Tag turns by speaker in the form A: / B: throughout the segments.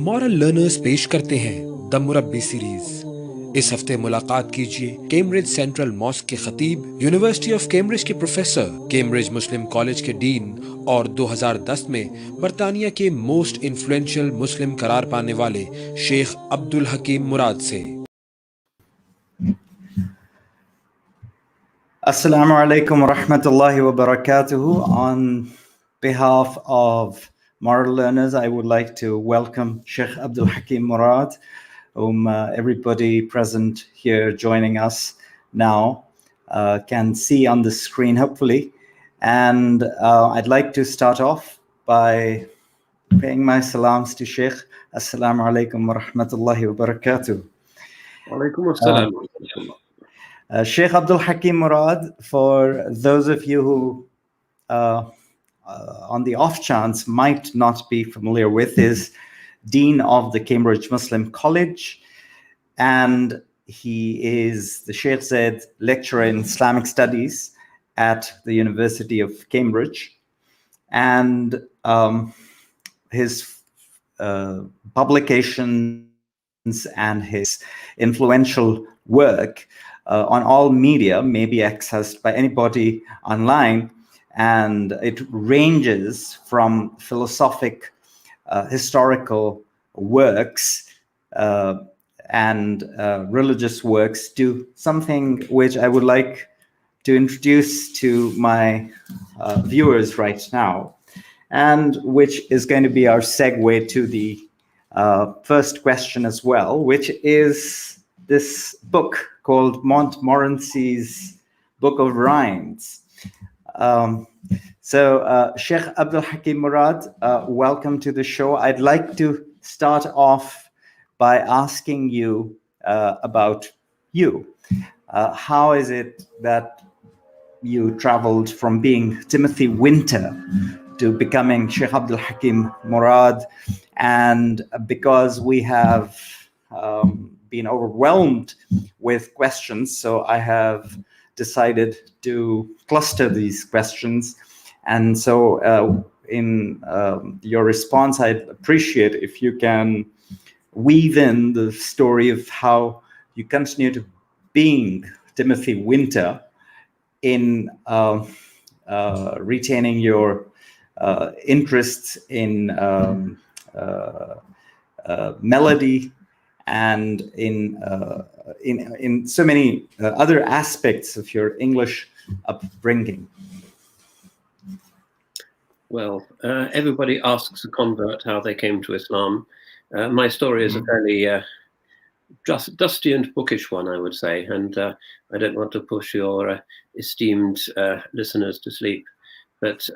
A: Moral learners पेश करते हैं द मुरब्बी सीरीज। इस हफ्ते मुलाकात कीजिए कैम्ब्रिज सेंट्रल मॉस्क के खतीब, यूनिवर्सिटी ऑफ कैम्ब्रिज के प्रोफेसर, कैम्ब्रिज मुस्लिम कॉलेज के डीन और 2010 में बरतानिया के मोस्ट इन्फ्लुएंशियल मुस्लिम करार पाने वाले शेख अब्दुल हकीम मुराद से।
B: Assalamu Alaikum wa rahmatullahi wa barakatuhu. On behalf of moral learners, I would like to welcome Shaykh Abdal Hakim Murad, whom everybody present here joining us now can see on the screen, hopefully. And I'd like to start off by paying my salams to Shaykh. Assalamu Alaikum wa rahmatullahi wa barakatuh.
C: Alaikum assalam.
B: Shaykh Abdal Hakim Murad, for those of you who on the off chance might not be familiar with, is Dean of the Cambridge Muslim College, and he is the Shaykh Zaid Lecturer in Islamic Studies at the University of Cambridge. And his publications and his influential work on all media may be accessed by anybody online, and it ranges from philosophic, historical works and religious works to something which I would like to introduce to my viewers right now, and which is going to be our segue to the first question as well, which is this book called Montmorency's Book of Rhymes. So Sheikh Abdul Hakim Murad, welcome to the show. I'd like to start off by asking you about you. How is it that you traveled from being Timothy Winter to becoming Sheikh Abdul Hakim Murad? And because we have been overwhelmed with questions, so I have decided to cluster these questions. And so in your response, I'd appreciate if you can weave in the story of how you continue to being Timothy Winter in retaining your interests in melody and in so many other aspects of your English upbringing.
C: Well, everybody asks a convert how they came to Islam. My story is a fairly dusty and bookish one, I would say, and I don't want to push your esteemed listeners to sleep. But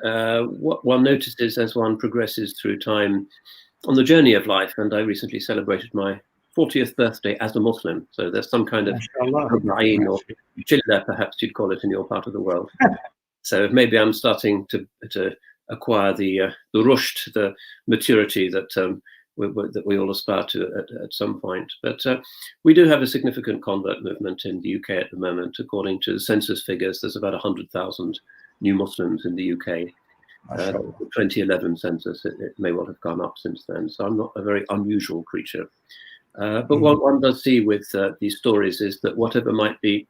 C: what one notices as one progresses through time on the journey of life, and I recently celebrated my 40th birthday as a Muslim, so there's some kind of Deen or chilla, perhaps you'd call it in your part of the world. So maybe I'm starting to acquire the rushd, the maturity that we all aspire to at some point. But we do have a significant convert movement in the UK at the moment. According to census figures, there's about 100,000 new Muslims in the UK. The 2011 census, it may well have gone up since then. So I'm not a very unusual creature. But what one does see with these stories is that whatever might be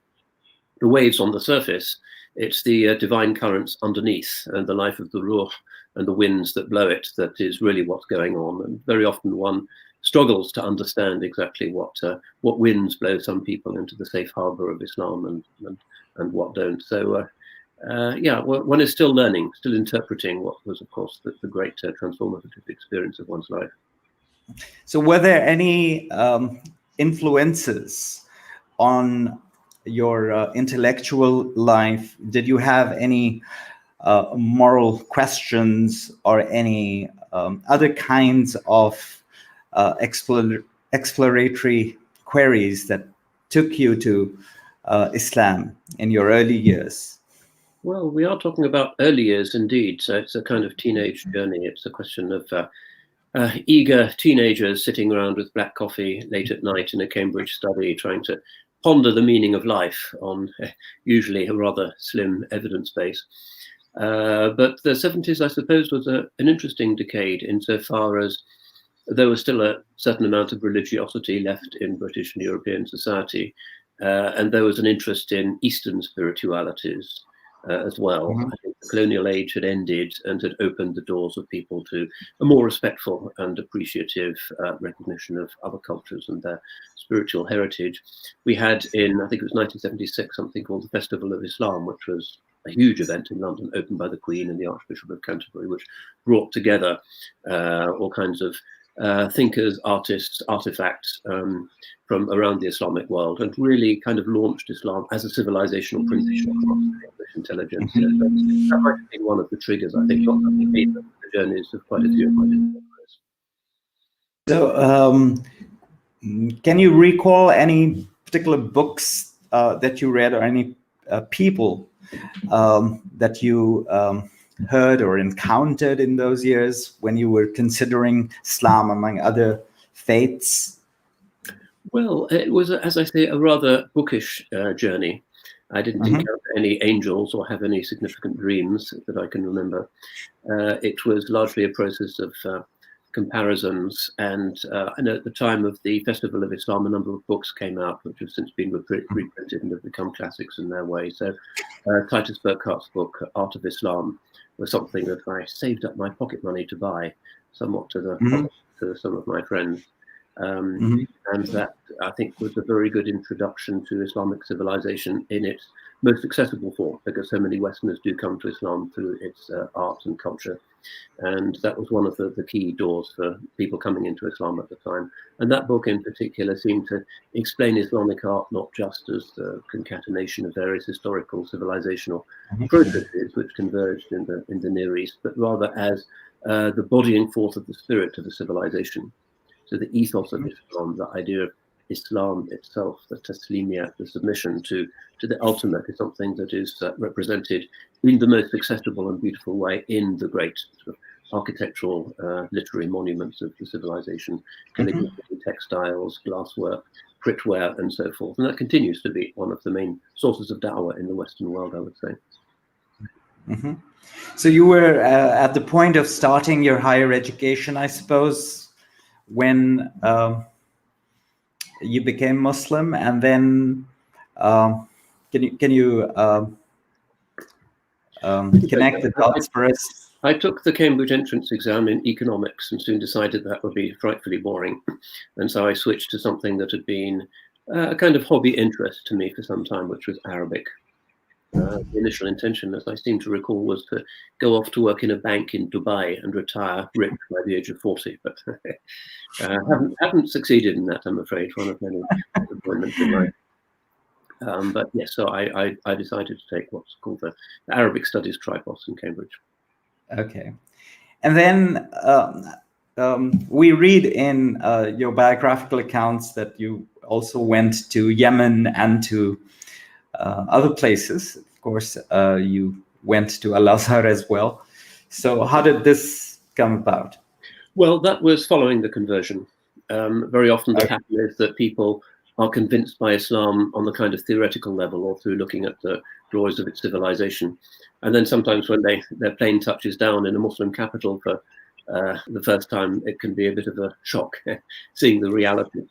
C: the waves on the surface, it's the divine currents underneath and the life of the ruh and the winds that blow it that is really what's going on. And very often one struggles to understand exactly what winds blow some people into the safe harbor of Islam and what don't. So one is still learning, still interpreting what was, of course, the great transformative experience of one's life.
B: So were there any influences on your intellectual life? Did you have any moral questions or any other kinds of exploratory queries that took you to Islam in your early years?
C: Well, we are talking about early years indeed. So it's a kind of teenage journey. It's a question of eager teenagers sitting around with black coffee late at night in a Cambridge study, trying to ponder the meaning of life on usually a rather slim evidence base. But the 70s, I suppose, was an interesting decade insofar as there was still a certain amount of religiosity left in British and European society, and there was an interest in Eastern spiritualities as well. I think the colonial age had ended and had opened the doors of people to a more respectful and appreciative recognition of other cultures and their spiritual heritage. We had in, I think it was 1976, something called the Festival of Islam, which was a huge event in London, opened by the Queen and the Archbishop of Canterbury, which brought together all kinds of thinkers, artists, artifacts from around the Islamic world, and really kind of launched Islam as a civilizational principle across the English intelligence. So that might have been one of the triggers, I think, not only me, but the journeys of quite a few of my disciples.
B: So, can you recall any particular books that you read, or any people that you heard or encountered in those years when you were considering Islam among other faiths?
C: Well, it was, as I say, a rather bookish journey. I didn't encounter any angels or have any significant dreams that I can remember. It was largely a process of comparisons, and I know at the time of the Festival of Islam, a number of books came out which have since been reprinted and have become classics in their way. So Titus Burkhart's book, Art of Islam, was something that I saved up my pocket money to buy, somewhat to the to some of my friends. And that, I think, was a very good introduction to Islamic civilization in its most accessible form, because so many Westerners do come to Islam through its art and culture. And that was one of the key doors for people coming into Islam at the time. And that book in particular seemed to explain Islamic art not just as the concatenation of various historical civilizational processes which converged in the Near East, but rather as the bodying forth of the spirit of the civilization. So the ethos of Islam, the idea of Islam itself, the taslimiyat, the submission to the ultimate, is something that is represented in the most accessible and beautiful way in the great sort of architectural, literary monuments of the civilization, calligraphy, textiles, glasswork, Pritware, and so forth. And that continues to be one of the main sources of da'wah in the Western world, I would say.
B: So you were at the point of starting your higher education, I suppose, when you became Muslim, and then can you connect the dots for us?
C: I took the Cambridge entrance exam in economics and soon decided that would be frightfully boring, and so I switched to something that had been a kind of hobby interest to me for some time, which was Arabic. The initial intention, as I seem to recall, was to go off to work in a bank in Dubai and retire rich by the age of 40, but haven't succeeded in that, I'm afraid. One of many disappointments in life. But yes, so I decided to take what's called the Arabic Studies Tripos in Cambridge.
B: Okay, and then we read in your biographical accounts that you also went to Yemen and to other places. Of course, you went to Al-Azhar as well. So how did this come about?
C: Well, that was following the conversion. Very often what happens is that people are convinced by Islam on the kind of theoretical level or through looking at the glories of its civilization. And then sometimes when their plane touches down in a Muslim capital for the first time, it can be a bit of a shock seeing the reality.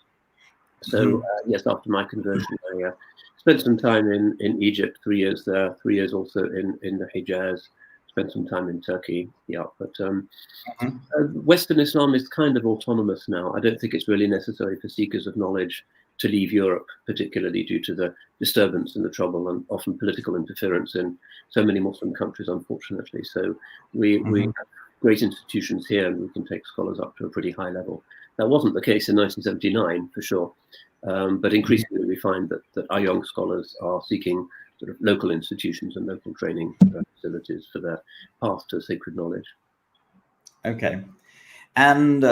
C: So yes, after my conversion, I spent some time in Egypt, 3 years there, 3 years also in the Hijaz, spent some time in Turkey. Yeah, but Western Islam is kind of autonomous now. I don't think it's really necessary for seekers of knowledge to leave Europe, particularly due to the disturbance and the trouble and often political interference in so many Muslim countries, unfortunately. So we have great institutions here, and we can take scholars up to a pretty high level. That wasn't the case in 1979, for sure. But increasingly we find that our young scholars are seeking sort of local institutions and local training facilities for their path to sacred knowledge.
B: Okay. And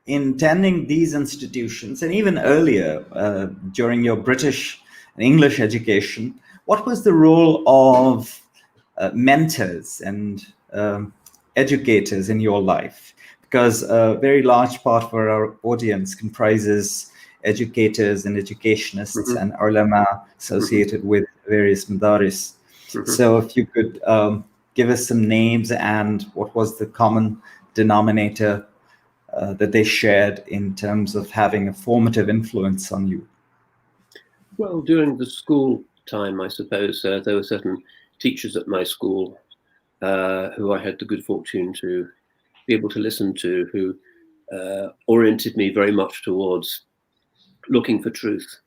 B: in attending these institutions, and even earlier during your British and English education, what was the role of mentors and educators in your life? Because a very large part of our audience comprises educators and educationists and ulema associated with various madaris. So if you could give us some names and what was the common denominator that they shared in terms of having a formative influence on you?
C: Well, during the school time, I suppose, there were certain teachers at my school who I had the good fortune to be able to listen to, who oriented me very much towards looking for truth,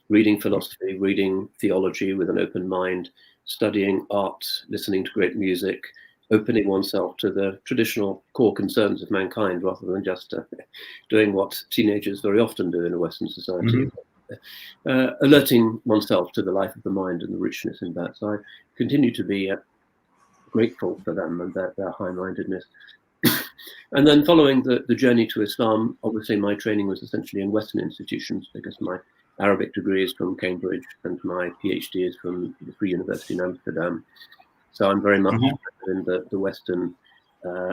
C: reading philosophy, reading theology with an open mind, studying art, listening to great music, opening oneself to the traditional core concerns of mankind rather than just doing what teenagers very often do in a Western society. Alerting oneself to the life of the mind and the richness in that. So I continue to be grateful for them and their high-mindedness. And then following the journey to Islam, obviously my training was essentially in Western institutions because my Arabic degree is from Cambridge and my PhD is from the Free University in Amsterdam. So I'm very much in the Western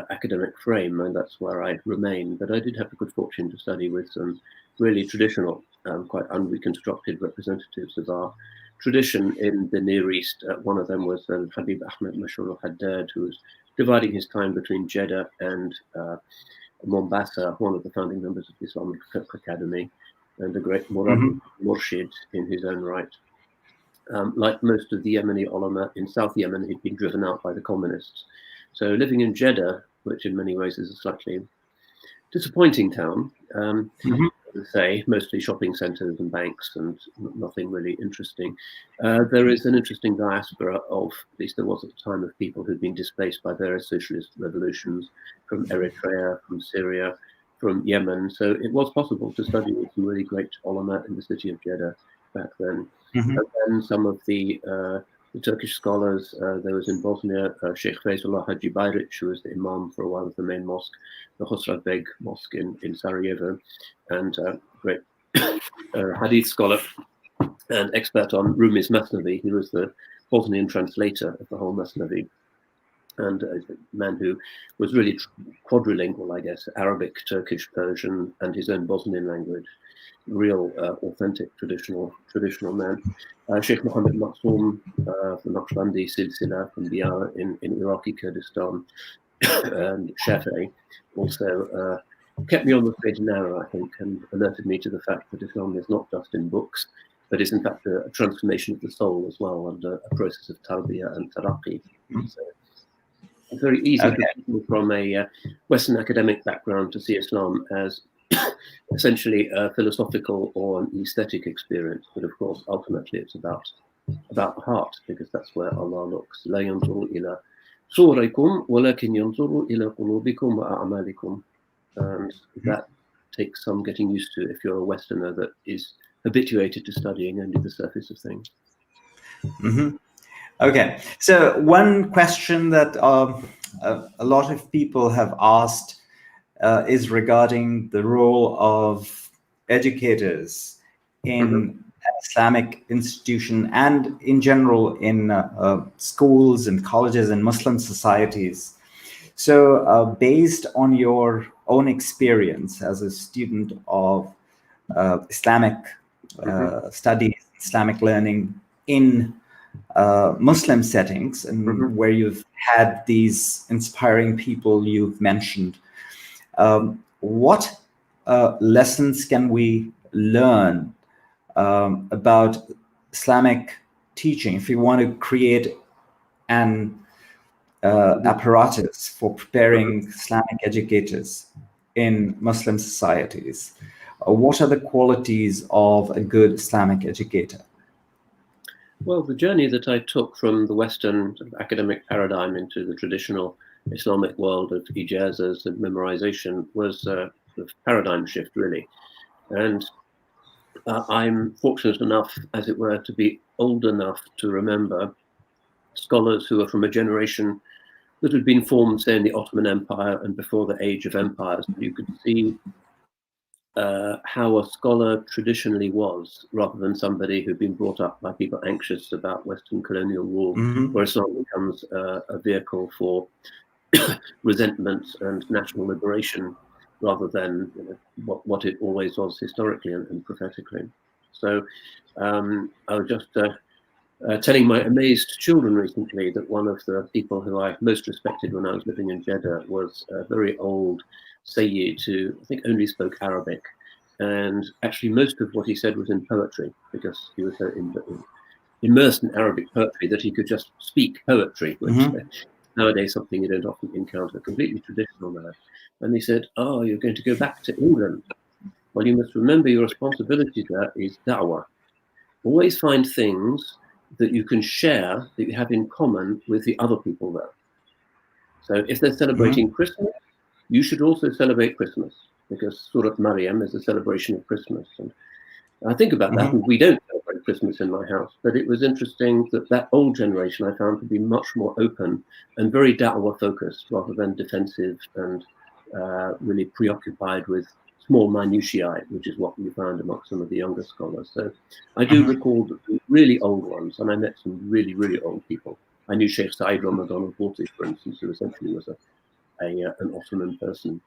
C: academic frame, and that's where I remain. But I did have the good fortune to study with some really traditional, quite unreconstructed representatives of our tradition in the Near East. One of them was Habib Ahmed Mashhur al-Haddad, who was dividing his time between Jeddah and Mombasa, one of the founding members of the Islamic Academy, and the great Murabbi Murshid in his own right. Like most of the Yemeni ulema in South Yemen, he'd been driven out by the communists. So living in Jeddah, which in many ways is a slightly disappointing town, as I say, mostly shopping centres and banks and nothing really interesting. There is an interesting diaspora of, at least there was at the time, of people who'd been displaced by various socialist revolutions from Eritrea, from Syria, from Yemen. So it was possible to study with some really great ulema in the city of Jeddah back then. And then some of the Turkish scholars, there was in Bosnia, Shaykh Feyzullah Haji Bayric, who was the imam for a while of the main mosque, the Hosrat Beg Mosque in Sarajevo, and great hadith scholar and expert on Rumi's Masnavi. He was the Bosnian translator of the whole Masnavi, and a man who was really quadrilingual, I guess, Arabic, Turkish, Persian, and his own Bosnian language. Real authentic traditional man. Sheikh Mohammed Masoom from Naqshbandi Silsila from Diyar in Iraqi Kurdistan, and Shafi'i also kept me on the straight and narrow, I think, and alerted me to the fact that Islam is not just in books, but is in fact a transformation of the soul as well, and a process of tarbiyah and taraqi. So it's very easy for people from a Western academic background to see Islam as essentially a philosophical or an aesthetic experience, but of course ultimately it's about the heart, because that's where Allah looks. لا ينظر إلى صوركم ولكن ينظر إلى قلوبكم وأعمالكم. And that takes some getting used to if you're a Westerner that is habituated to studying only the surface of things.
B: Okay, so one question that a lot of people have asked is regarding the role of educators in an Islamic institution and in general in schools and colleges and Muslim societies. So based on your own experience as a student of Islamic studies, Islamic learning in Muslim settings, and where you've had these inspiring people you've mentioned, what lessons can we learn about Islamic teaching if we want to create an apparatus for preparing Islamic educators in Muslim societies? What are the qualities of a good Islamic educator?
C: Well, the journey that I took from the Western academic paradigm into the traditional Islamic world of ijazas and memorization was a paradigm shift, really. And I'm fortunate enough, as it were, to be old enough to remember scholars who are from a generation that had been formed, say, in the Ottoman Empire and before the age of empires. You could see how a scholar traditionally was, rather than somebody who'd been brought up by people anxious about Western colonial rule, where Islam becomes a vehicle for resentment and national liberation, rather than what it always was historically and prophetically. So I was just telling my amazed children recently that one of the people who I most respected when I was living in Jeddah was a very old Sayyid, who I think only spoke Arabic. And actually, most of what he said was in poetry, because he was so immersed in Arabic poetry that he could just speak poetry, which nowadays something you don't often encounter, completely traditional now. And he said, "Oh, you're going to go back to England. Well, you must remember your responsibility there is da'wah. Always find things that you can share, that you have in common with the other people there. So if they're celebrating Christmas, you should also celebrate Christmas, because Surat Maryam is a celebration of Christmas. And I think about that, and we don't celebrate Christmas in my house, but it was interesting that that old generation I found to be much more open and very da'wah focused, rather than defensive and really preoccupied with small minutiae, which is what we found amongst some of the younger scholars. So I do recall the really old ones, and I met some really, really old people. I knew Shaykh Saeed Ramadan al-Houthi, for instance, who essentially was an Ottoman person.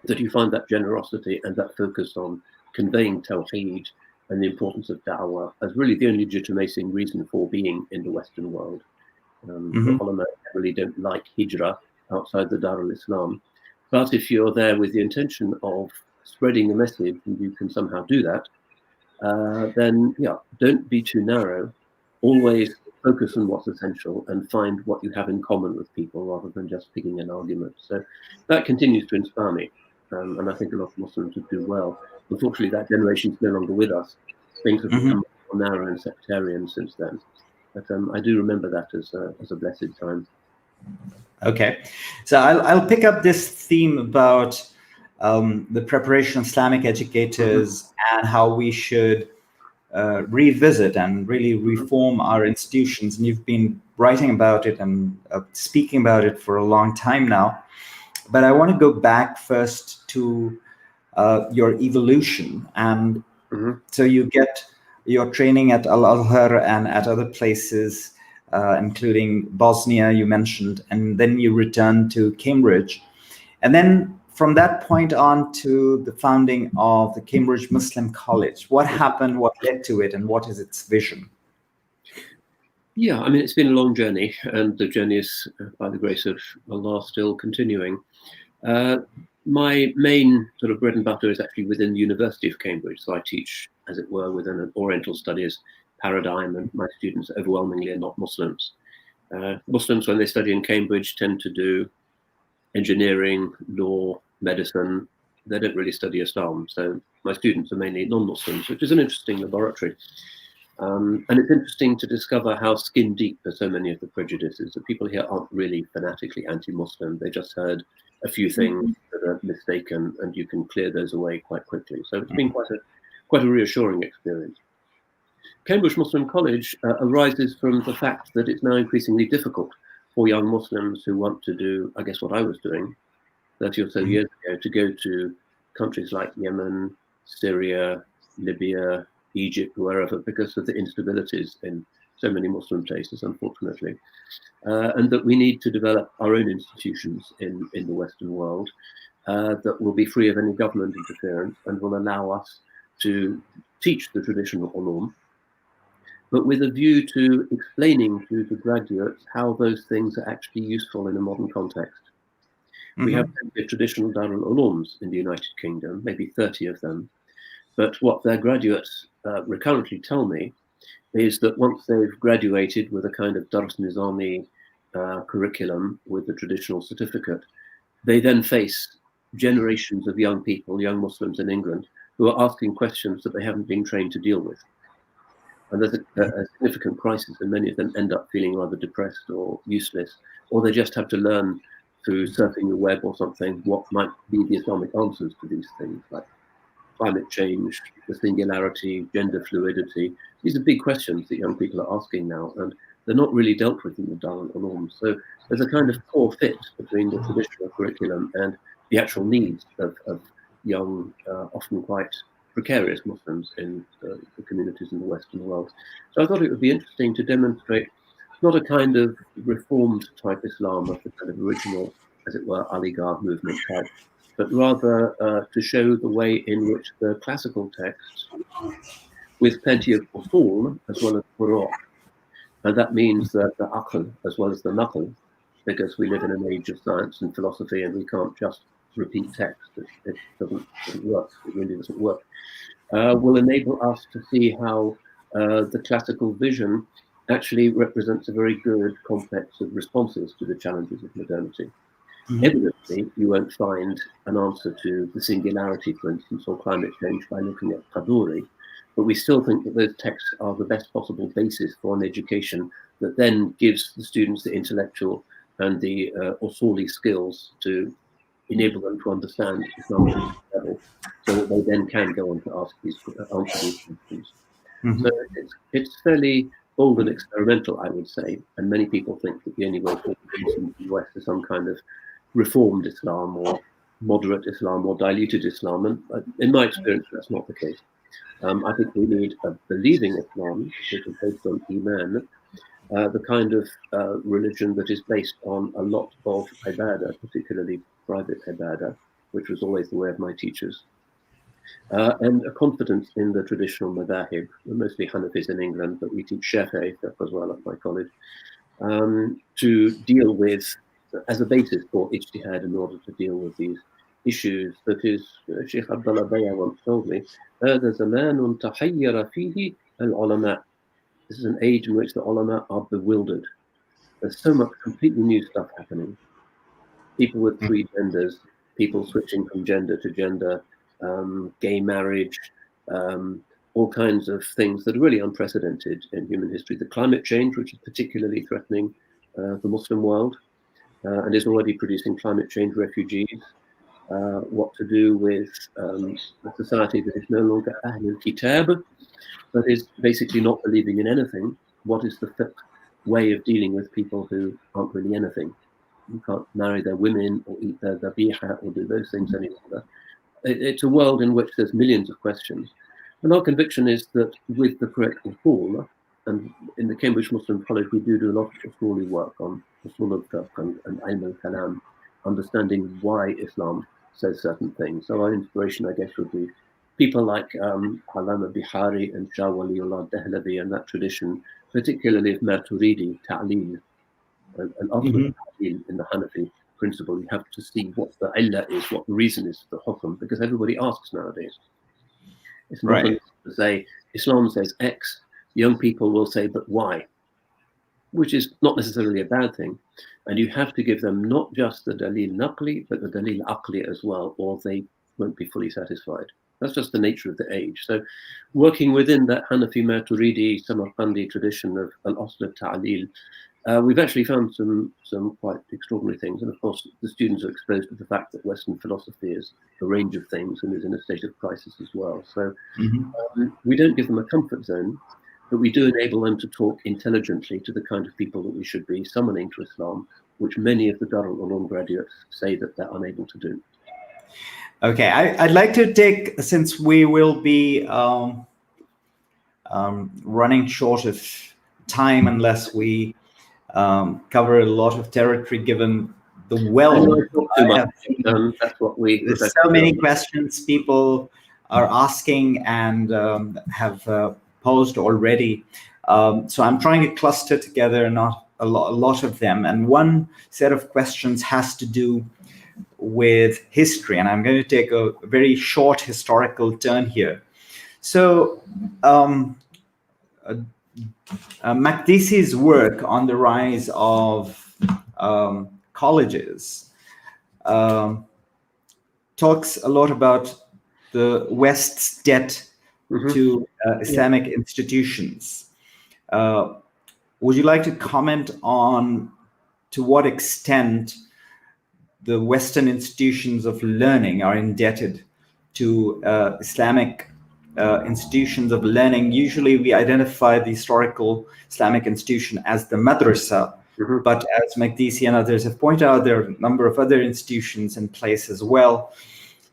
C: That you find that generosity and that focus on conveying tawheed and the importance of da'wah as really the only legitimating reason for being in the Western world. The ulama really don't like hijrah outside the Dar al-Islam. But if you're there with the intention of spreading the message, and you can somehow do that, then don't be too narrow. Always focus on what's essential and find what you have in common with people, rather than just picking an argument. So that continues to inspire me, and I think a lot of Muslims would do well. Unfortunately, that generation is no longer with us. Things have become more narrow and sectarian since then. But I do remember that as a blessed time.
B: Okay, so I'll pick up this theme about the preparation of Islamic educators and how we should revisit and really reform our institutions. And you've been writing about it and speaking about it for a long time now. But I want to go back first to your evolution. And so you get your training at Al-Azhar and at other places, including Bosnia, you mentioned, and then you return to Cambridge. And then from that point on to the founding of the Cambridge Muslim College. What happened, what led to it, and what is its vision?
C: Yeah, I mean, it's been a long journey, and the journey is, by the grace of Allah, still continuing. My main sort of bread and butter is actually within the University of Cambridge. So I teach, as it were, within an Oriental studies paradigm, and my students overwhelmingly are not Muslims. Muslims, when they study in Cambridge, tend to do engineering, law, medicine. They don't really study Islam. So my students are mainly non-Muslims, which is an interesting laboratory. And it's interesting to discover how skin deep are so many of the prejudices. The people here aren't really fanatically anti-Muslim. They just heard a few things that are mistaken, and you can clear those away quite quickly. So it's been quite a reassuring experience. Cambridge Muslim College arises from the fact that it's now increasingly difficult for young Muslims who want to do, I guess, what I was doing 30 or so years ago, to go to countries like Yemen, Syria, Libya, Egypt, wherever, because of the instabilities in so many Muslim places, unfortunately. And that we need to develop our own institutions in the Western world that will be free of any government interference and will allow us to teach the traditional Uloom, but with a view to explaining to the graduates how those things are actually useful in a modern context. We have traditional Darul Ulooms in the United Kingdom, maybe 30 of them, but what their graduates recurrently tell me is that once they've graduated with a kind of Dars Nizami curriculum with the traditional certificate, they then face generations of young people, young Muslims in England, who are asking questions that they haven't been trained to deal with. And there's a significant crisis, and many of them end up feeling rather depressed or useless, or they just have to learn through surfing the web or something what might be the Islamic answers to these things, like climate change, the singularity, gender fluidity. These are big questions that young people are asking now, and they're not really dealt with in the Darul Uloom. So there's a kind of poor fit between the traditional curriculum and the actual needs of young, often quite precarious Muslims in the communities in the Western world. So I thought it would be interesting to demonstrate not a kind of reformed type Islam of the kind of original, as it were, Aligarh movement type, but rather to show the way in which the classical texts, with plenty of usul as well as furu', and that means that the aql as well as the naql, because we live in an age of science and philosophy, and we can't just repeat text. It doesn't work. It really doesn't work. Will enable us to see how the classical vision actually represents a very good complex of responses to the challenges of modernity. Evidently, you won't find an answer to the singularity, for instance, or climate change by looking at Qaduri, but we still think that those texts are the best possible basis for an education that then gives the students the intellectual and the usuli skills to enable them to understand Islam at a level, so that they then can go on to answer these questions. So it's fairly bold and experimental, I would say, and many people think that the only way forward in the West is some kind of reformed Islam or moderate Islam or diluted Islam, and in my experience, that's not the case. I think we need a believing Islam, which is based on Iman, the kind of religion that is based on a lot of ibadah, particularly private ibadah, which was always the way of my teachers, and a confidence in the traditional madahib. We're mostly Hanafis in England, but we teach Shaykh as well at my college, to deal with, as a basis for ijtihad in order to deal with these issues. That is, Shaykh Abdullah Baya once told me, هذا زمان تحير فيه العلماء. This is an age in which the ulama are bewildered. There's so much completely new stuff happening. People with three genders, people switching from gender to gender, gay marriage, all kinds of things that are really unprecedented in human history. The climate change, which is particularly threatening the Muslim world, and is already producing climate change refugees. What to do with a society that is no longer Ahlul Kitab, but is basically not believing in anything. What is the fiqh way of dealing with people who aren't really anything? You can't marry their women or eat their dhabiha or do those things any longer. It's a world in which there's millions of questions. And our conviction is that with the correct usul, and in the Cambridge Muslim College, we do a lot of usuli work on usul al-fiqh and ilm al-kalam, understanding why Islam says certain things. So our inspiration, I guess, would be people like Allama Bihari and Shah Waliullah Dehlavi and that tradition, particularly of Maturidi, Ta'leel, and ultimately in the Hanafi principle, you have to see what the illah is, what the reason is for the hukm, because everybody asks nowadays. It's not enough to say, Islam says X, young people will say, but why? Which is not necessarily a bad thing. And you have to give them not just the dalil naqli, but the dalil aqli as well, or they won't be fully satisfied. That's just the nature of the age. So working within that Hanafi Maturidi Samarkandi tradition of al-asl al-ta'lil, we've actually found some quite extraordinary things. And of course, the students are exposed to the fact that Western philosophy is a range of things and is in a state of crisis as well. So we don't give them a comfort zone, but we do enable them to talk intelligently to the kind of people that we should be summoning to Islam, which many of the Darul Uloom graduates say that they're unable to do.
B: Okay, I'd like to take, since we will be running short of time unless we cover a lot of territory, given the
C: that's what we.
B: There's so many questions people are asking and have posed already. So I'm trying to cluster together not a lot of them. And one set of questions has to do with history. And I'm going to take a very short historical turn here. So Makdisi's work on the rise of colleges talks a lot about the West's debt to Islamic institutions. Would you like to comment on to what extent the Western institutions of learning are indebted to Islamic institutions of learning? Usually we identify the historical Islamic institution as the madrasa, but as Makdisi and others have pointed out, there are a number of other institutions in place as well.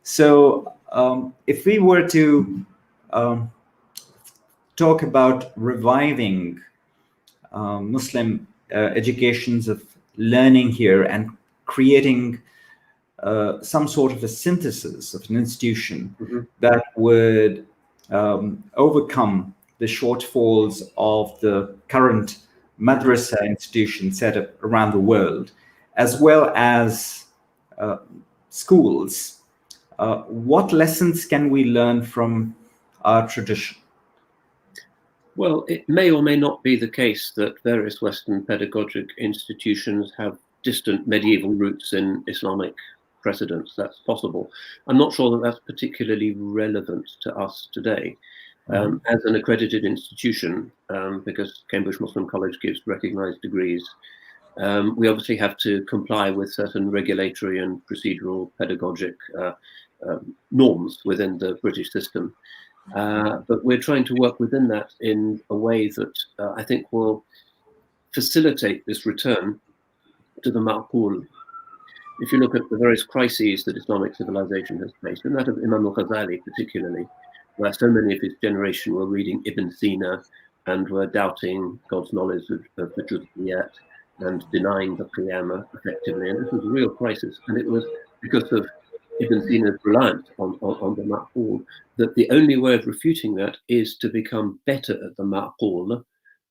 B: So if we were to talk about reviving Muslim educations of learning here and creating some sort of a synthesis of an institution that would overcome the shortfalls of the current madrasa institution set up around the world, as well as schools, what lessons can we learn from our tradition?
C: Well, it may or may not be the case that various Western pedagogic institutions have distant medieval roots in Islamic precedents. That's possible. I'm not sure that that's particularly relevant to us today. As an accredited institution, because Cambridge Muslim College gives recognized degrees, we obviously have to comply with certain regulatory and procedural pedagogic norms within the British system. But we're trying to work within that in a way that I think will facilitate this return to the ma'qul. If you look at the various crises that Islamic civilization has faced, and that of Imam al-Ghazali particularly, where so many of his generation were reading Ibn Sina and were doubting God's knowledge of the Juz'iyat and denying the Qiyamah effectively. And this was a real crisis. And it was because of Ibn Sina's reliance on the ma'qul that the only way of refuting that is to become better at the ma'qul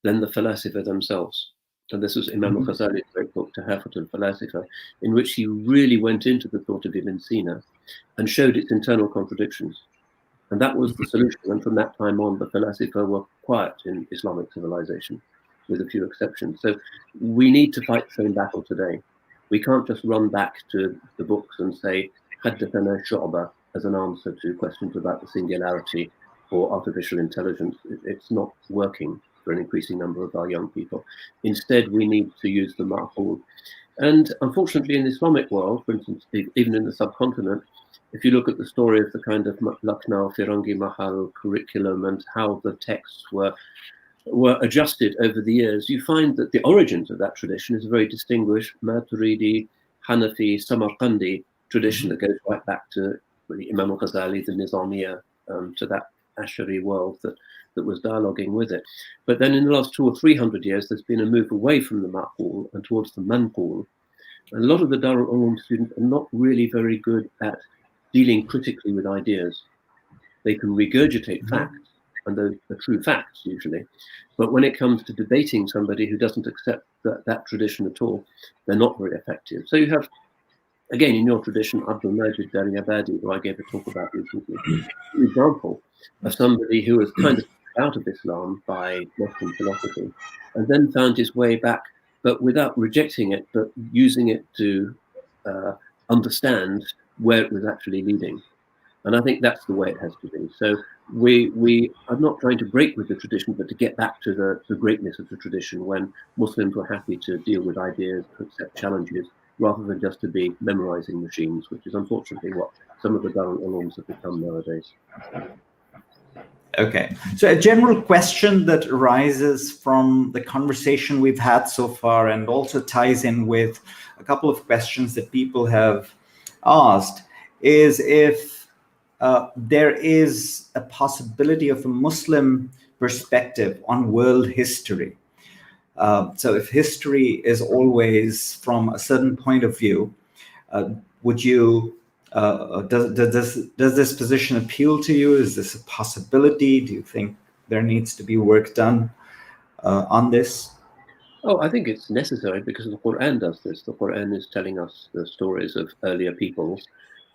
C: than the falasifa themselves. And this was Imam al-Ghazali's great book, Tahafut al-Falasifa, in which he really went into the thought of Ibn Sina and showed its internal contradictions. And that was the solution. And from that time on, the falasifa were quiet in Islamic civilization, with a few exceptions. So we need to fight the same battle today. We can't just run back to the books and say, Haddathana Shu'ba as an answer to questions about the singularity or artificial intelligence. It's not working for an increasing number of our young people. Instead, we need to use the ma'qul. And unfortunately, in the Islamic world, for instance, even in the subcontinent, if you look at the story of the kind of Lucknow Firangi Mahal curriculum and how the texts were adjusted over the years, you find that the origins of that tradition is a very distinguished Maturidi, Hanafi, Samarkandi tradition that goes right back to really Imam al-Ghazali, the Nizamiya, to that Ash'ari world that was dialoguing with it. But then in the last 200 or 300 years, there's been a move away from the ma'qul and towards the manqul. And a lot of the Darul Uloom students are not really very good at dealing critically with ideas. They can regurgitate facts, and those are true facts usually. But when it comes to debating somebody who doesn't accept that tradition at all, they're not very effective. So you have, again, in your tradition, Abdul Majid Daryabadi, who I gave a talk about recently, an example of somebody who was kind of out of Islam by Western philosophy, and then found his way back, but without rejecting it, but using it to understand where it was actually leading. And I think that's the way it has to be. So we are not trying to break with the tradition, but to get back to the greatness of the tradition when Muslims were happy to deal with ideas, to accept challenges, rather than just to be memorizing machines, which is unfortunately what some of the Darul Ulooms have become nowadays.
B: Okay, so a general question that arises from the conversation we've had so far and also ties in with a couple of questions that people have asked is if there is a possibility of a Muslim perspective on world history. So if history is always from a certain point of view, would you does this position appeal to you? Is this a possibility? Do you think there needs to be work done on this?
C: Oh, I think it's necessary because the Quran does this. The Quran is telling us the stories of earlier peoples,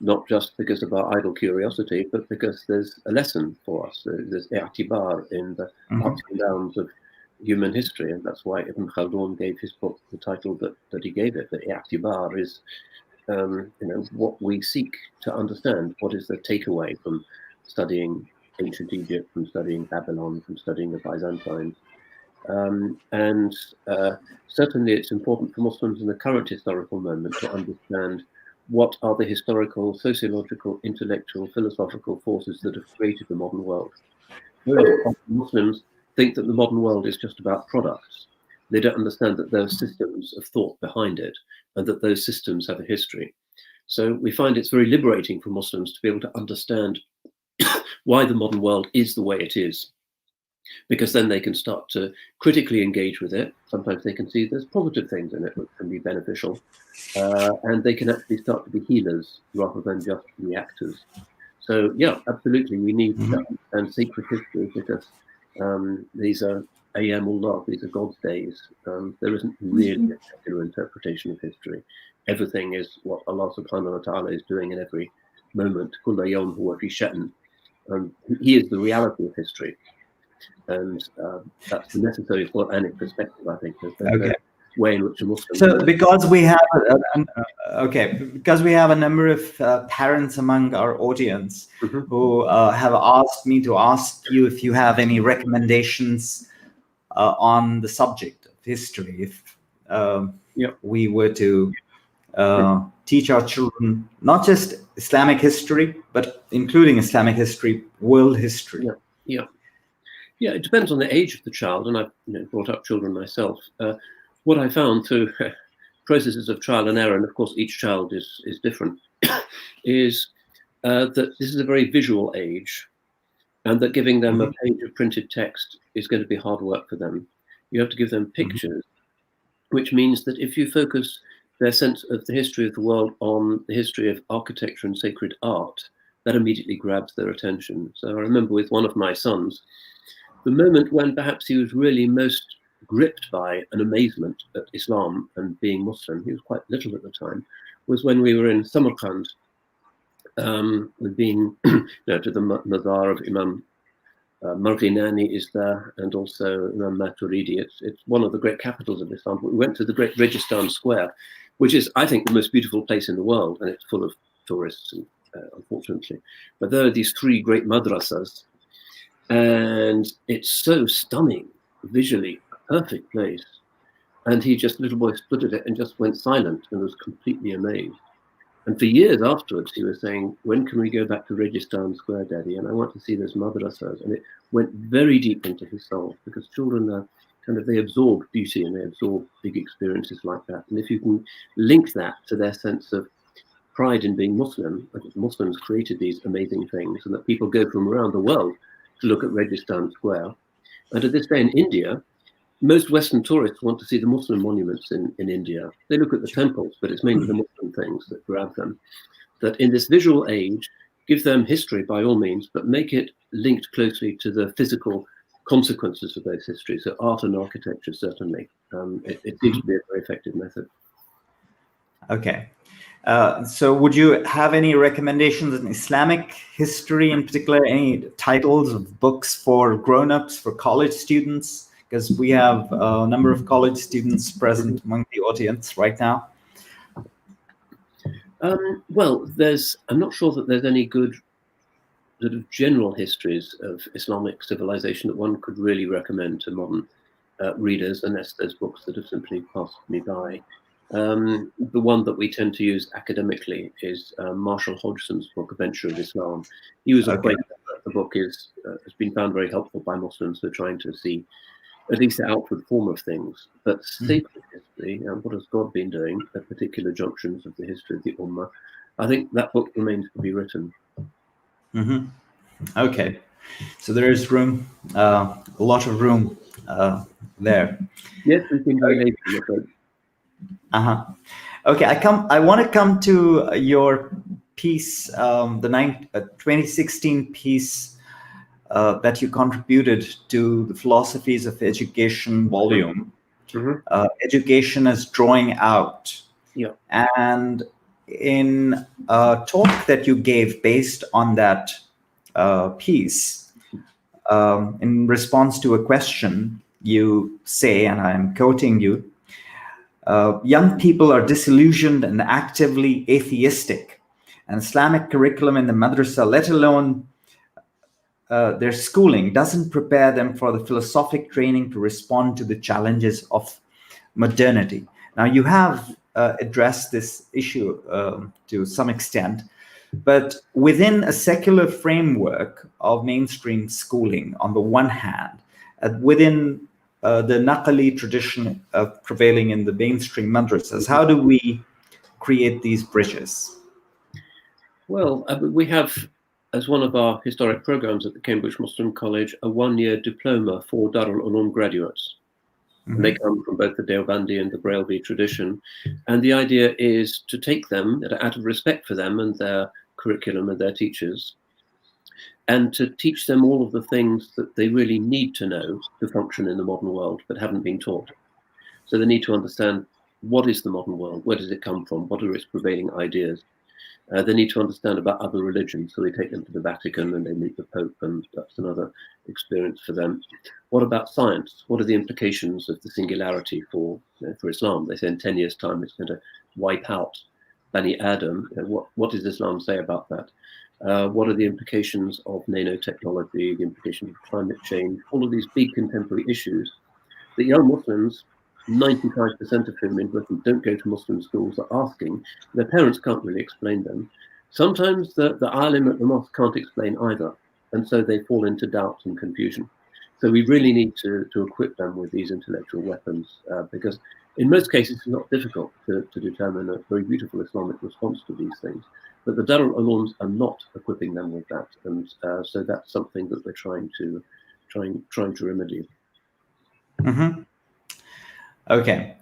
C: not just because of our idle curiosity, but because there's a lesson for us. There's i'tibar in the ups and downs of human history, and that's why Ibn Khaldun gave his book the title that he gave it. The i'tibar is what we seek to understand. What is the takeaway from studying ancient Egypt, from studying Babylon, from studying the Byzantines? And certainly it's important for Muslims in the current historical moment to understand what are the historical, sociological, intellectual, philosophical forces that have created the modern world. Very often Muslims think that the modern world is just about products. They don't understand that there are systems of thought behind it and that those systems have a history. So we find it's very liberating for Muslims to be able to understand why the modern world is the way it is, because then they can start to critically engage with it. Sometimes they can see there's positive things in it which can be beneficial, and they can actually start to be healers rather than just reactors. So yeah, absolutely, we need to understand sacred history because these are Ayyamullah, these are God's days. There isn't really a secular interpretation of history. everything is what Allah subhanahu wa ta'ala is doing in every moment. Kulla yawm huwa fi sha'n. He is the reality of history. And that's the necessary Quranic perspective, I think. There's no way in which a Muslim...
B: So because we have, because we have a number of parents among our audience who have asked me to ask you if you have any recommendations on the subject of history, if we were to teach our children not just Islamic history, but including Islamic history, world history.
C: Yeah, it depends on the age of the child, and I've brought up children myself. What I found through processes of trial and error, and of course each child is different, is that this is a very visual age, and that giving them a page of printed text is going to be hard work for them. You have to give them pictures, which means that if you focus their sense of the history of the world on the history of architecture and sacred art, that immediately grabs their attention. So I remember with one of my sons, the moment when perhaps he was really most gripped by an amazement at Islam and being Muslim, he was quite little at the time, was when we were in Samarkand. We'd been to the Mazar of Imam Marghinani is there, and also Imam Maturidi. It's one of the great capitals of Islam. We went to the great Registan Square, which is, I think, the most beautiful place in the world, and it's full of tourists, unfortunately. But there are these three great madrasas, and it's so stunning, visually, a perfect place. And little boy stood at it and just went silent and was completely amazed. And for years afterwards, he was saying, when can we go back to Registan Square, Daddy? And I want to see those madrasas. And it went very deep into his soul, because children are they absorb beauty and they absorb big experiences like that. And if you can link that to their sense of pride in being Muslim, that Muslims created these amazing things, and that people go from around the world to look at Registan Square. And to this day in India, most Western tourists want to see the Muslim monuments in India. They look at the temples, but it's mainly the Muslim things that grab them. That in this visual age, give them history by all means, but make it linked closely to the physical consequences of those histories. So art and architecture, certainly. It seems to be a very effective method.
B: Okay. So would you have any recommendations in Islamic history, in particular, any titles of books for grown-ups, for college students? Because we have a number of college students present among the audience right now.
C: Well, I'm not sure that there's any good sort of general histories of Islamic civilization that one could really recommend to modern readers, unless there's books that have simply passed me by. The one that we tend to use academically is Marshall Hodgson's book, Adventure of Islam. He was acquainted that the book has been found very helpful by Muslims who are trying to see at least the outward form of things. But sacred history, and what has God been doing at particular junctions of the history of the Ummah, I think that book remains to be written.
B: Okay. So there is room, a lot of room there.
C: Yes, we've been very lazy.
B: Okay, I want to come to your piece, the 2016 piece that you contributed to the Philosophies of Education volume. Education as Drawing Out.
C: Yeah.
B: And in a talk that you gave based on that piece, in response to a question, you say, and I'm quoting you, young people are disillusioned and actively atheistic. And Islamic curriculum in the madrasa, let alone their schooling, doesn't prepare them for the philosophic training to respond to the challenges of modernity. Now, you have addressed this issue to some extent, but within a secular framework of mainstream schooling, on the one hand, within the Naqali tradition prevailing in the mainstream madrasas, how do we create these bridges? Well,
C: we have, as one of our historic programs at the Cambridge Muslim College, a one-year diploma for Darul Uloom graduates. And they come from both the Deobandi and the Brailvi tradition. And the idea is to take them, out of respect for them and their curriculum and their teachers, and to teach them all of the things that they really need to know to function in the modern world, but haven't been taught. So they need to understand what is the modern world? Where does it come from? What are its prevailing ideas? They need to understand about other religions, so we take them to the Vatican and they meet the Pope, and that's another experience for them. What about science? What are the implications of the singularity for Islam? They say in 10 years' time it's going to wipe out Bani Adam. What does Islam say about that? What are the implications of nanotechnology, the implications of climate change, all of these big contemporary issues that young Muslims, 95% of whom in Britain don't go to Muslim schools, are asking. Their parents can't really explain them. Sometimes the alim at the mosque can't explain either, and so they fall into doubt and confusion. So we really need to equip them with these intellectual weapons, because in most cases it's not difficult to determine a very beautiful Islamic response to these things. But the Darul Ulooms are not equipping them with that, and so that's something that we're trying to remedy.
B: Mm-hmm. Okay,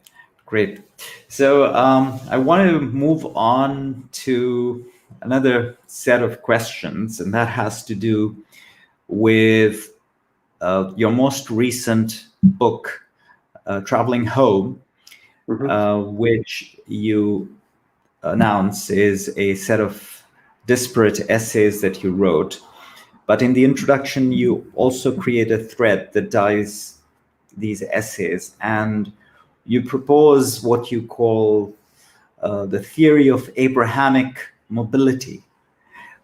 B: great. So I want to move on to another set of questions, and that has to do with your most recent book, Traveling Home, which you announce is a set of disparate essays that you wrote. But in the introduction, you also create a thread that ties these essays, and you propose what you call the theory of Abrahamic mobility,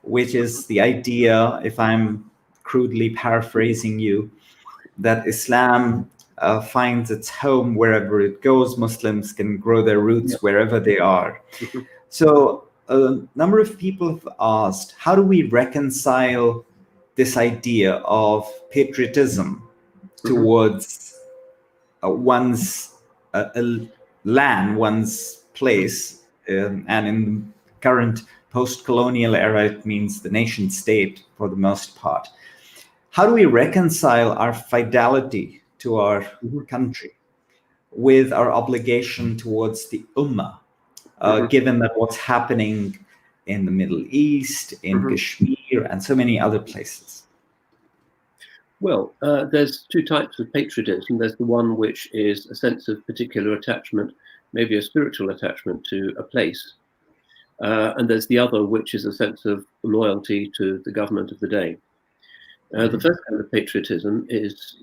B: which is the idea, if I'm crudely paraphrasing you, that Islam finds its home wherever it goes. Muslims can grow their roots wherever they are. So a number of people have asked, how do we reconcile this idea of patriotism towards one's land, one's place, and in the current post-colonial era, it means the nation state for the most part. How do we reconcile our fidelity to our country with our obligation towards the Ummah, given that what's happening in the Middle East, in Kashmir, and so many other places?
C: Well, there's two types of patriotism. There's the one which is a sense of particular attachment, maybe a spiritual attachment to a place. And there's the other, which is a sense of loyalty to the government of the day. The first kind of patriotism is,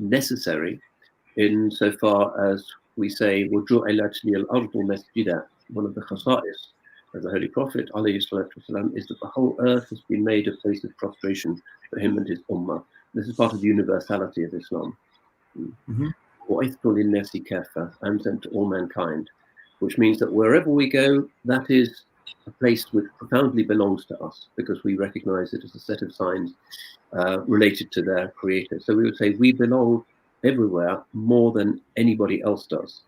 C: necessary insofar as we say, وَجُعِلَتْ لِيَ الْأَرْضُ مَسْجِدًا. One of the khasa'is of the Holy Prophet, ﷺ, is that the whole earth has been made a place of prostration for him and his ummah. This is part of the universality of Islam. وَإِذْتُ لِلنَّاسِ كَافَةً. I'm sent to all mankind, which means that wherever we go, that is a place which profoundly belongs to us, because we recognize it as a set of signs related to their creator. So we would say we belong everywhere more than anybody else does.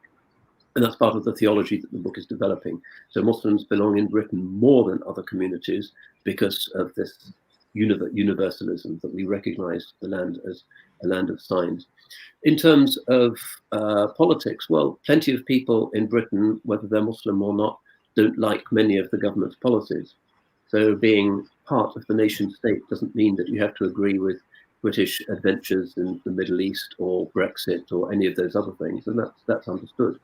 C: And that's part of the theology that the book is developing. So Muslims belong in Britain more than other communities because of this universalism, that we recognize the land as a land of signs. In terms of politics, well, plenty of people in Britain, whether they're Muslim or not, don't like many of the government's policies. So being part of the nation state doesn't mean that you have to agree with British adventures in the Middle East or Brexit or any of those other things, and that's understood.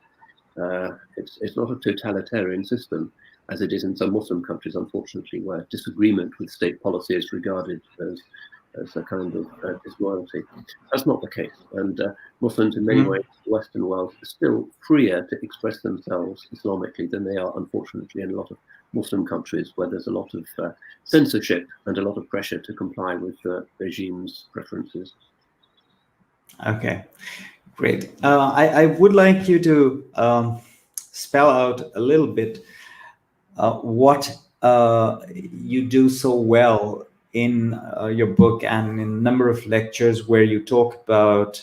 C: It's not a totalitarian system, as it is in some Muslim countries, unfortunately, where disagreement with state policy is regarded as a kind of disloyalty. That's not the case, and Muslims in many ways, the Western world, are still freer to express themselves Islamically than they are, unfortunately, in a lot of Muslim countries where there's a lot of censorship and a lot of pressure to comply with the regime's preferences.
B: Okay, great. I would like you to spell out a little bit what you do so well in your book and in a number of lectures where you talk about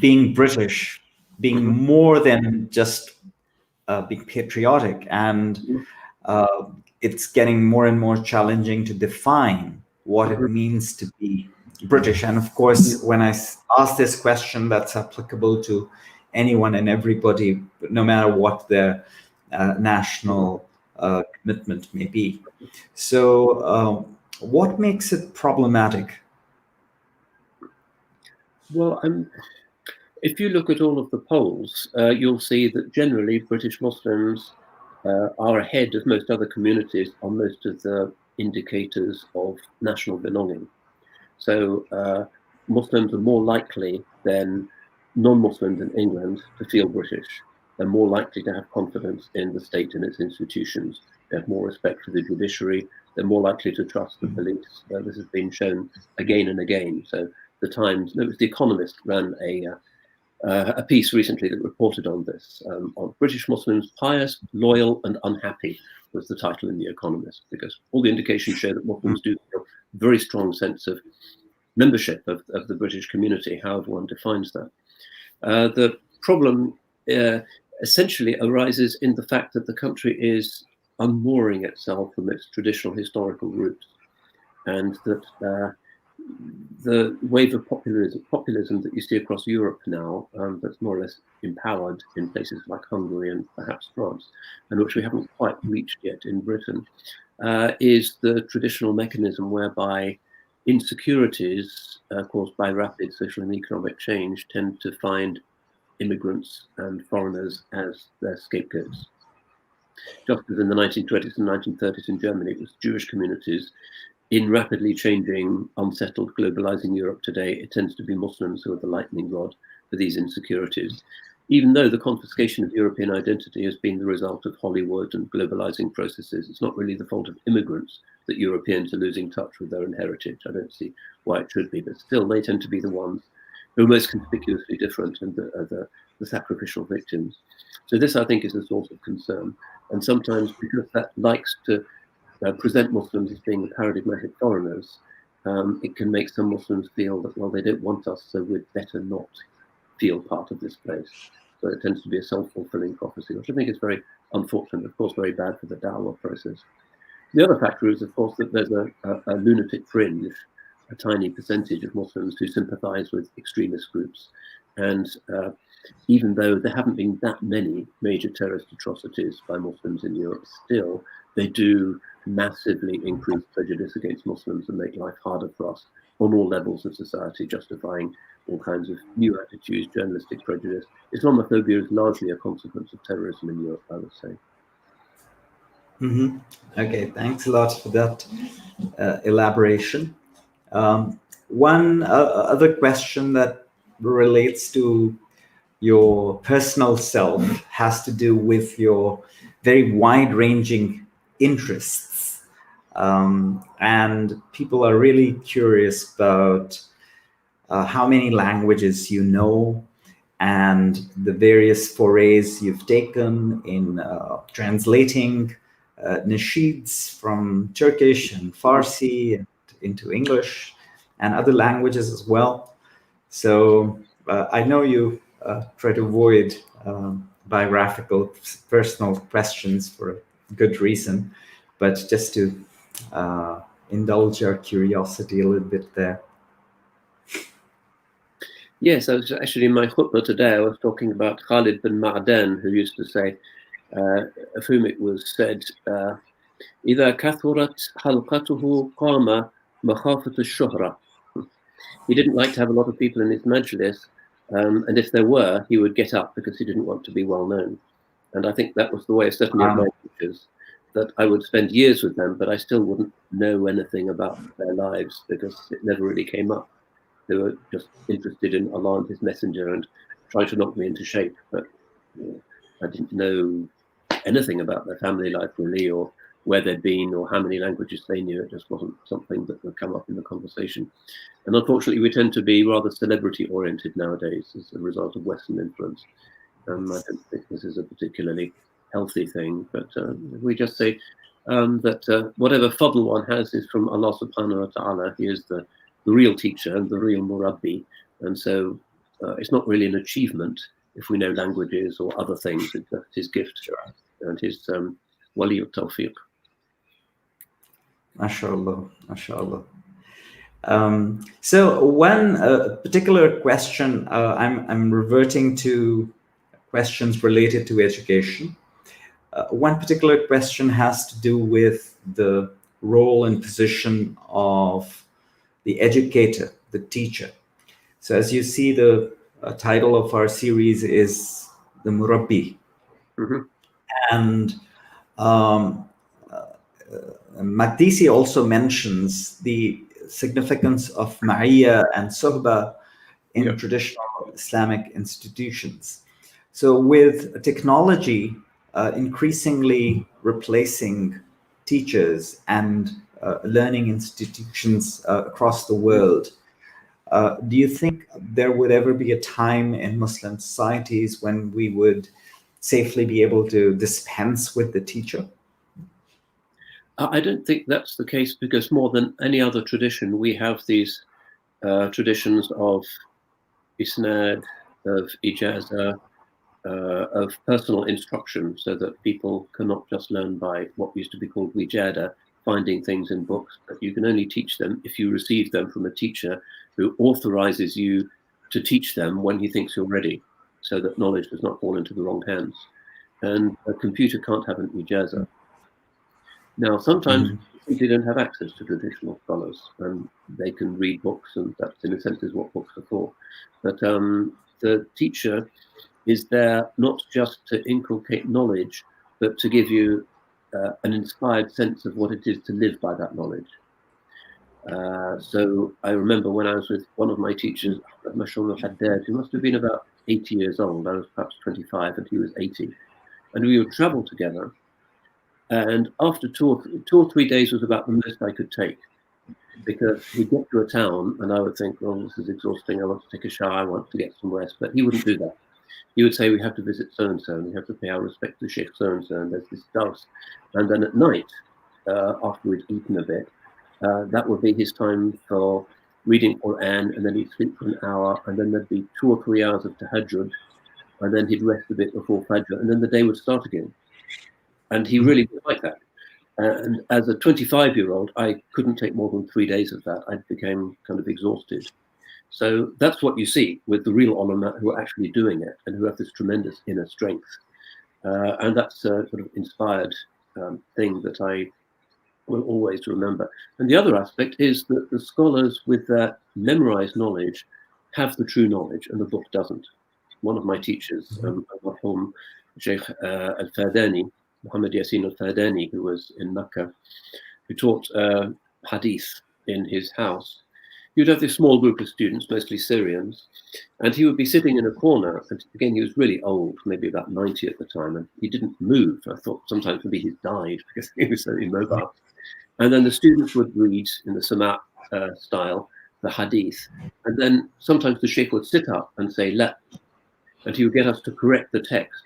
B: being British, being more than just being patriotic, and it's getting more and more challenging to define what it means to be British. And of course, when I ask this question, that's applicable to anyone and everybody, no matter what their national commitment may be. So what makes it problematic?
C: Well, If you look at all of the polls, you'll see that generally British Muslims are ahead of most other communities on most of the indicators of national belonging. So Muslims are more likely than non-Muslims in England to feel British. They're more likely to have confidence in the state and its institutions. They have more respect for the judiciary. They're more likely to trust the police. This has been shown again and again. So the Times, no, it was The Economist, ran a piece recently that reported on this, on British Muslims, pious, loyal and unhappy was the title in The Economist, because all the indications show that Muslims do feel a very strong sense of membership of the British community, however one defines that. The problem essentially arises in the fact that the country is unmooring itself from its traditional historical roots, and that the wave of populism that you see across Europe now, that's more or less empowered in places like Hungary and perhaps France, and which we haven't quite reached yet in Britain, is the traditional mechanism whereby insecurities caused by rapid social and economic change tend to find immigrants and foreigners as their scapegoats. Just as in the 1920s and 1930s in Germany, it was Jewish communities. In rapidly changing, unsettled, globalizing Europe today, it tends to be Muslims who are the lightning rod for these insecurities. Even though the confiscation of European identity has been the result of Hollywood and globalizing processes, it's not really the fault of immigrants that Europeans are losing touch with their own heritage. I don't see why it should be, but still they tend to be the ones who are most conspicuously different and the sacrificial victims. So this, I think, is a source of concern. And sometimes because that likes to present Muslims as being paradigmatic foreigners, it can make some Muslims feel that, well, they don't want us, so we'd better not feel part of this place. So it tends to be a self-fulfilling prophecy, which I think is very unfortunate, of course, very bad for the dawah process. The other factor is, of course, that there's a lunatic fringe, a tiny percentage of Muslims who sympathize with extremist groups. And even though there haven't been that many major terrorist atrocities by Muslims in Europe, still they do massively increase prejudice against Muslims and make life harder for us on all levels of society, justifying all kinds of new attitudes, journalistic prejudice. Islamophobia is largely a consequence of terrorism in Europe, I would say.
B: Mm-hmm. Okay, thanks a lot for that elaboration. One other question that relates to your personal self has to do with your very wide-ranging interests. And people are really curious about how many languages you know and the various forays you've taken in translating nasheeds from Turkish and Farsi and into English and other languages as well. So I know you try to avoid biographical personal questions for a good reason, but just to indulge our curiosity a little bit there.
C: Yes, I was actually in my khutbah today, I was talking about Khalid bin Ma'dan, who used to say, of whom it was said, إِذَا كَثُرَتْ حَلْقَتُهُ قَامَ مَخَافَةُ الشُّهْرَةِ. He didn't like to have a lot of people in his majlis, and if there were, he would get up because he didn't want to be well known. And I think that was the way of certainly of my teachers, that I would spend years with them, but I still wouldn't know anything about their lives because it never really came up. They were just interested in Allah and His Messenger and trying to knock me into shape. But I didn't know anything about their family life really, or where they'd been, or how many languages they knew. It just wasn't something that would come up in the conversation. And unfortunately, we tend to be rather celebrity-oriented nowadays as a result of Western influence. I don't think this is a particularly healthy thing, but we just say that whatever fadl one has is from Allah subhanahu wa ta'ala. He is the real teacher and the real Murabbi. And so it's not really an achievement if we know languages or other things. It's His gift and His wali al-tawfiq.
B: MashaAllah, MashaAllah. So one particular question, I'm reverting to questions related to education. One particular question has to do with the role and position of the educator, the teacher. So as you see the title of our series is the Murabbi.
C: Mhm.
B: And Makdisi also mentions the significance of Ma'iyya and Suhba in
C: Yeah.
B: traditional Islamic institutions. So with technology increasingly replacing teachers and learning institutions across the world, do you think there would ever be a time in Muslim societies when we would safely be able to dispense with the teacher?
C: I don't think that's the case, because more than any other tradition, we have these traditions of isnad, of ijaza, of personal instruction, so that people cannot just learn by what used to be called wijada, finding things in books, but you can only teach them if you receive them from a teacher who authorizes you to teach them when he thinks you're ready, so that knowledge does not fall into the wrong hands. And a computer can't have an ijaza. Now, sometimes
B: Mhm.
C: simply don't have access to traditional scholars, and they can read books, and that, in a sense, is what books are for. But the teacher is there not just to inculcate knowledge, but to give you an inspired sense of what it is to live by that knowledge. So I remember when I was with one of my teachers, Mashallah Haddad, who must have been about 80 years old. I was perhaps 25 and he was 80. And we would travel together. And after two or three days was about the most I could take, because we'd get to a town and I would think, well, this is exhausting. I want to take a shower. I want to get some rest. But he wouldn't do that. He would say, we have to visit so-and-so, and we have to pay our respect to Shaykh so-and-so, and there's this dust. And then at night, after we'd eaten a bit, that would be his time for reading Quran, and then he'd sleep for an hour, and then there'd be 2 or 3 hours of tahajjud, and then he'd rest a bit before Fajr, and then the day would start again. And he really was like that. And as a 25-year-old, I couldn't take more than 3 days of that. I became kind of exhausted. So that's what you see with the real ulama who are actually doing it and who have this tremendous inner strength. And that's a sort of inspired thing that I will always remember. And the other aspect is that the scholars with their memorized knowledge have the true knowledge and the book doesn't. One of my teachers, Al-Marhum Shaykh Al-Fadani, Muhammad Yassin Al-Fadani, who was in Mecca, who taught hadith in his house. You'd have this small group of students, mostly Syrians, and he would be sitting in a corner. And again, he was really old, maybe about 90 at the time, and he didn't move. I thought sometimes maybe he died because he was so immobile. And then the students would read in the Sama' style, the hadith. And then sometimes the Shaykh would sit up and say, la, and he would get us to correct the text.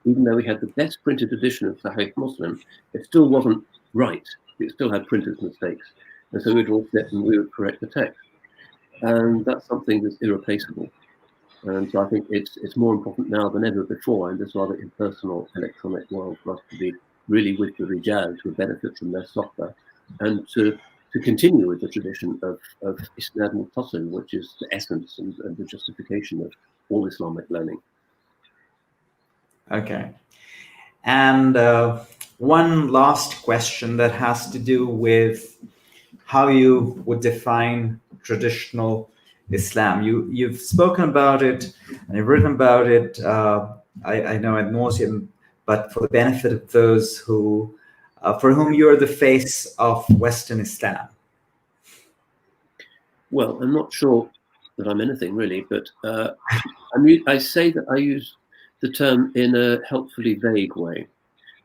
C: Even though we had the best printed edition of Sahih Muslim, it still wasn't right. It still had printer's mistakes. And so we'd all sit and we would correct the text. And that's something that's irreplaceable. And so I think it's more important now than ever before in this rather impersonal electronic world for us to be really with the rijal to benefit from their software, and to continue with the tradition of Isnad Muttasil, which is the essence and the justification of all Islamic learning.
B: Okay. And one last question that has to do with how you would define traditional Islam. You've spoken about it and you've written about it, I know ad nauseum, but for the benefit of those who, for whom you're the face of Western Islam.
C: Well, I'm not sure that I'm anything really, but I say that I use the term in a helpfully vague way,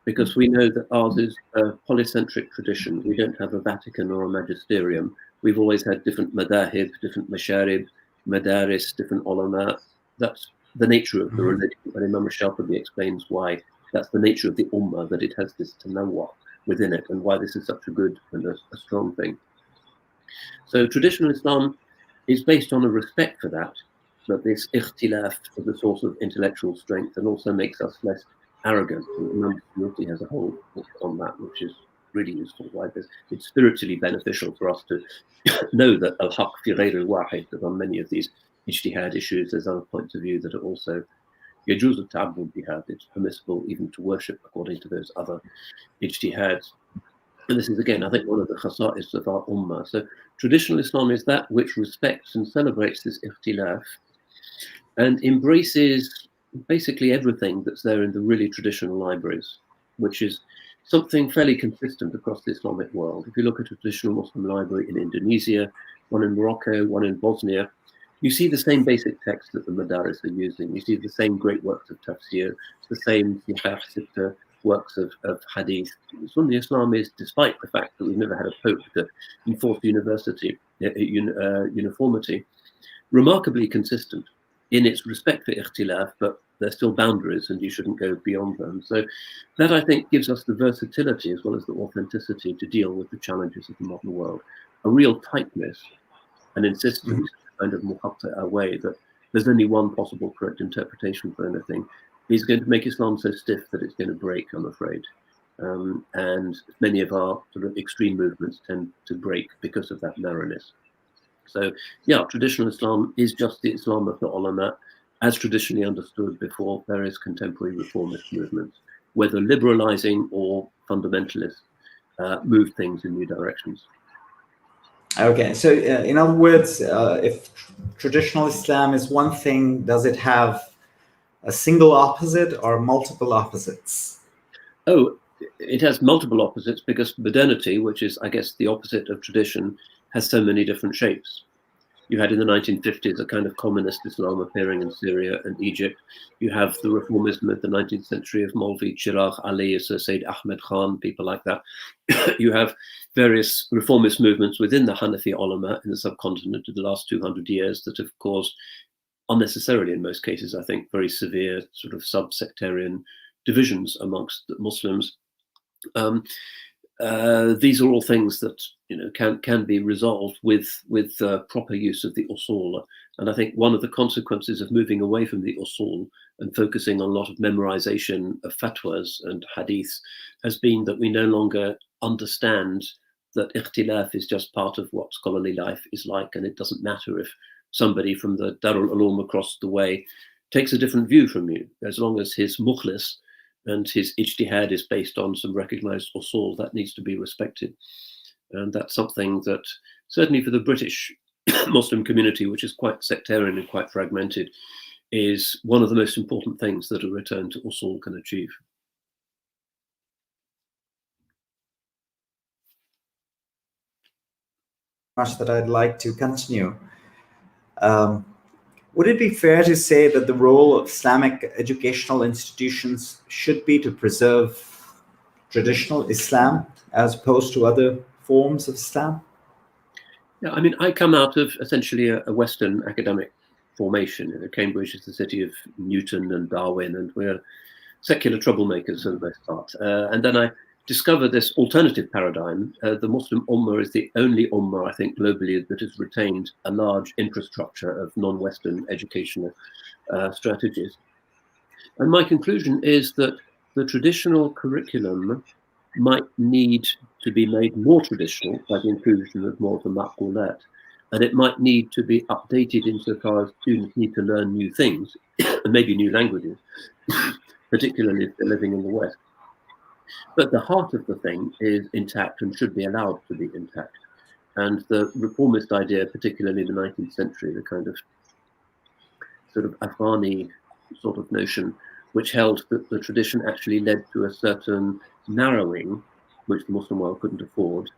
C: because we know that ours is a polycentric tradition. We don't have a Vatican or a magisterium. We've always had different madahib, different masharib, madaris, different ulama. That's the nature of the religion. And Imam Shafi'i explains why that's the nature of the ummah, that it has this tanawwa within it, and why this is such a good and a strong thing. So traditional Islam is based on a respect for that this ikhtilaf is a source of intellectual strength and also makes us less arrogant. Imam Suyuti has a whole book on that, which is really useful. Like this, it's spiritually beneficial for us to know that al-haq fi ghayr al-wahid, that on many of these ijtihad issues, there's other points of view that are also yajuz al-ta'abbud biha. It's permissible even to worship according to those other ijtihads. And this is, again, I think, one of the khasa'is of our ummah. So traditional Islam is that which respects and celebrates this ikhtilaf, and embraces basically everything that's there in the really traditional libraries, which is something fairly consistent across the Islamic world. If you look at a traditional Muslim library in Indonesia, one in Morocco, one in Bosnia, you see the same basic texts that the Madaris are using. You see the same great works of tafsir, the same works of hadith. Sunni Islam is, despite the fact that we've never had a pope to enforce uniformity, remarkably consistent in its respect for ikhtilaf, but there's still boundaries and you shouldn't go beyond them. So that, I think, gives us the versatility as well as the authenticity to deal with the challenges of the modern world. A real tightness and insistence, kind of muhatta way that there's only one possible correct interpretation for anything, is going to make Islam so stiff that it's going to break, I'm afraid. And many of our sort of extreme movements tend to break because of that narrowness. So, yeah, traditional Islam is just the Islam of the ulama, as traditionally understood before various contemporary reformist movements, whether liberalizing or fundamentalist, move things in new directions.
B: Okay, so in other words, if traditional Islam is one thing, does it have a single opposite or multiple opposites?
C: Oh, it has multiple opposites because modernity, which is, I guess, the opposite of tradition, has so many different shapes. You had in the 1950s a kind of communist Islam appearing in Syria and Egypt. You have the reformism of the 19th century of Maulvi Chiragh Ali, Sir Said Ahmed Khan, people like that. You have various reformist movements within the Hanafi ulama in the subcontinent of the last 200 years that have caused, unnecessarily in most cases, I think, very severe sort of sub-sectarian divisions amongst the Muslims. These are all things that can be resolved with proper use of the usul. And I think one of the consequences of moving away from the usul and focusing on a lot of memorization of fatwas and hadiths has been that we no longer understand that ikhtilaf is just part of what scholarly life is like, and it doesn't matter if somebody from the Darul Uloom across the way takes a different view from you, as long as his mukhlis and his ijtihad is based on some recognized usul, that needs to be respected. And that's something that, certainly for the British Muslim community, which is quite sectarian and quite fragmented, is one of the most important things that a return to usul can achieve.
B: Much that I'd like to continue. Would it be fair to say that the role of Islamic educational institutions should be to preserve traditional Islam as opposed to other forms of Islam?
C: Yeah, I mean, I come out of essentially a Western academic formation. Cambridge is the city of Newton and Darwin, and we're secular troublemakers for the most part. And then I discovered this alternative paradigm. The Muslim Ummah is the only Ummah, I think, globally that has retained a large infrastructure of non-Western educational strategies. And my conclusion is that the traditional curriculum might need to be made more traditional by the inclusion of more of the maqoulat. And it might need to be updated insofar as students need to learn new things, and maybe new languages, particularly if they're living in the West. But the heart of the thing is intact and should be allowed to be intact. And the reformist idea, particularly in the 19th century, the kind of sort of Afghani sort of notion, which held that the tradition actually led to a certain narrowing, which the Muslim world couldn't afford,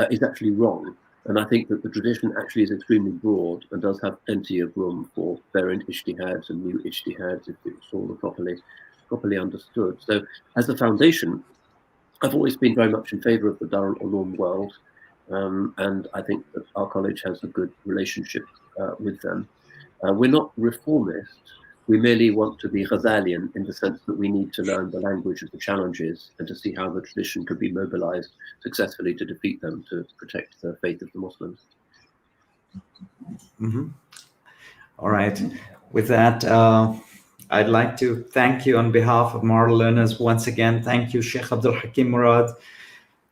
C: is actually wrong. And I think that the tradition actually is extremely broad and does have plenty of room for variant ijtihads and new ijtihads if it's all properly understood. So as a foundation, I've always been very much in favor of the Darul Uloom world, and I think that our college has a good relationship with them. We're not reformist. We merely want to be Ghazalian in the sense that we need to learn the language of the challenges and to see how the tradition could be mobilized successfully to defeat them, to protect the faith of the Muslims.
B: Mm-hmm. All right. With that, I'd like to thank you on behalf of Model Learners once again. Thank you, Shaykh Abdal Hakim Murad,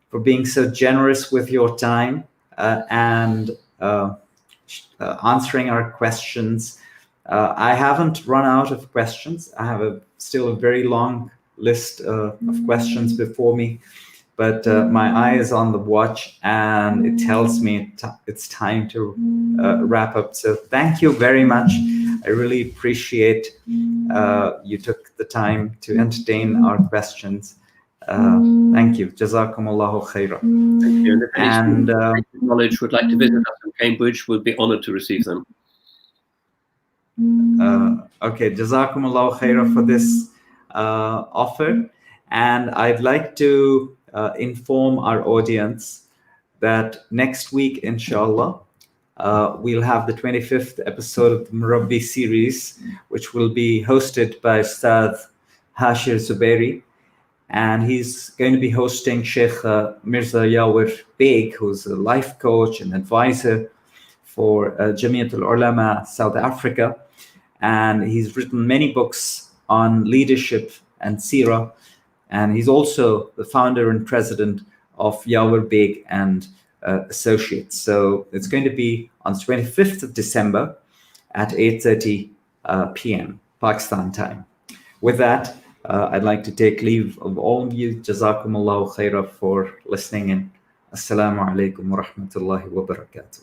B: for being so generous with your time and answering our questions. I haven't run out of questions. I have still a very long list of questions before me, but my eye is on the watch and it tells me it's time to wrap up. So thank you very much. I really appreciate you took the time to entertain our questions. Thank you. Jazakumullahu khairah.
C: Thank you. And if any
B: And
C: knowledge would like to visit us in Cambridge, we'd be honoured to receive them.
B: okay, Jazakumullahu khairah for this offer. And I'd like to inform our audience that next week, InShaAllah, we'll have the 25th episode of the Murabbi series, which will be hosted by Ustad Hashir Zubairi. And he's going to be hosting Shaykh Mirza Yawar Beg, who's a life coach and advisor for Jamiatul Ulema South Africa. And he's written many books on leadership and seerah. And he's also the founder and president of Yawar Beg and Associates. So it's going to be on the 25th of December at 8:30 p.m. Pakistan time. With that, I'd like to take leave of all of you. Jazakumullahu khairah for listening in. Assalamu alaikum wa rahmatullahi wa barakatuh.